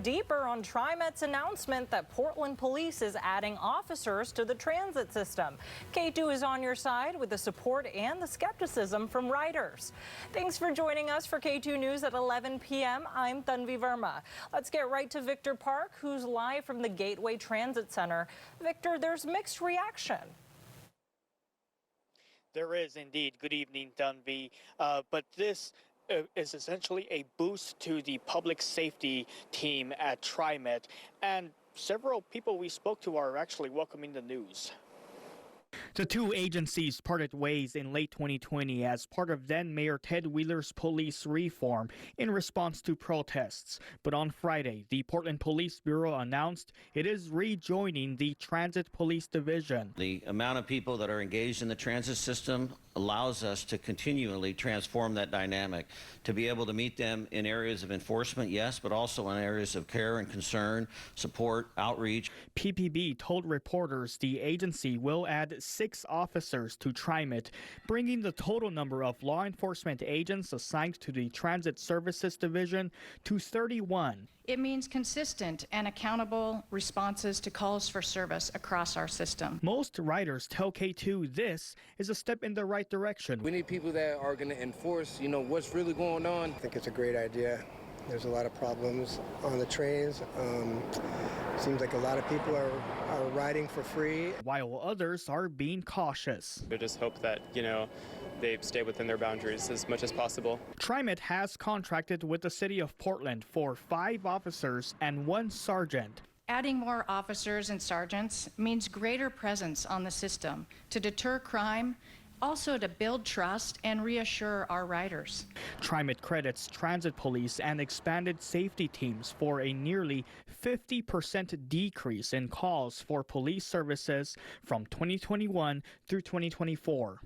deeper on TriMet's announcement that Portland Police is adding officers to the transit system. Katu is on your side with the support and the skepticism from riders. Thanks for joining us for K2 News at 11 p.m. I'm Tanvi Verma. Let's get right to Victor Park, who's live from the Gateway Transit Center. Victor, there's mixed reaction. There is indeed. Good evening, Tanvi. But this is essentially a boost to the public safety team at TriMet, and several people we spoke to are actually welcoming the news. The two agencies parted ways in late 2020 as part of then-Mayor Ted Wheeler's police reform in response to protests. But on Friday, the Portland Police Bureau announced it is rejoining the Transit Police Division. The amount of people that are engaged in the transit system allows us to continually transform that dynamic, to be able to meet them in areas of enforcement, yes, but also in areas of care and concern, support, outreach. PPB told reporters the agency will add 6 officers to TriMet, bringing the total number of law enforcement agents assigned to the Transit Services Division to 31. It means consistent and accountable responses to calls for service across our system. Most riders tell K2 this is a step in the right direction. We need people that are going to enforce, what's really going on. I think it's a great idea. There's a lot of problems on the trains. Seems like a lot of people are riding for free, while others are being cautious. We just hope that, they stay within their boundaries as much as possible. TriMet has contracted with the city of Portland for 5 officers and 1 sergeant. Adding more officers and sergeants means greater presence on the system to deter crime, also to build trust and reassure our riders. TriMet credits Transit Police and expanded safety teams for a nearly 50% decrease in calls for police services from 2021 through 2024.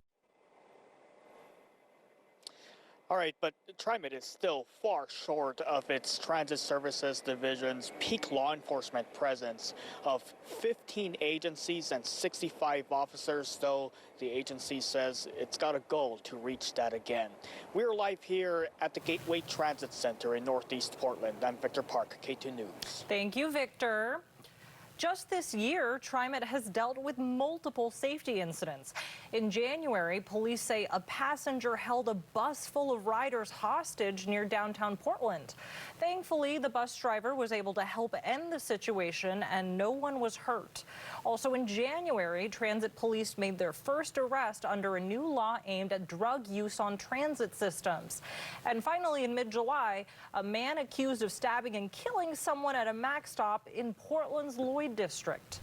All right, but TriMet is still far short of its Transit Services Division's peak law enforcement presence of 15 agencies and 65 officers, though the agency says it's got a goal to reach that again. We're live here at the Gateway Transit Center in Northeast Portland. I'm Victor Park, K2 News. Thank you, Victor. Just this year, TriMet has dealt with multiple safety incidents. In January, police say a passenger held a bus full of riders hostage near downtown Portland. Thankfully, the bus driver was able to help end the situation and no one was hurt. Also in January, transit police made their first arrest under a new law aimed at drug use on transit systems. And finally, in mid-July, a man accused of stabbing and killing someone at a Mack stop in Portland's Lloyd district.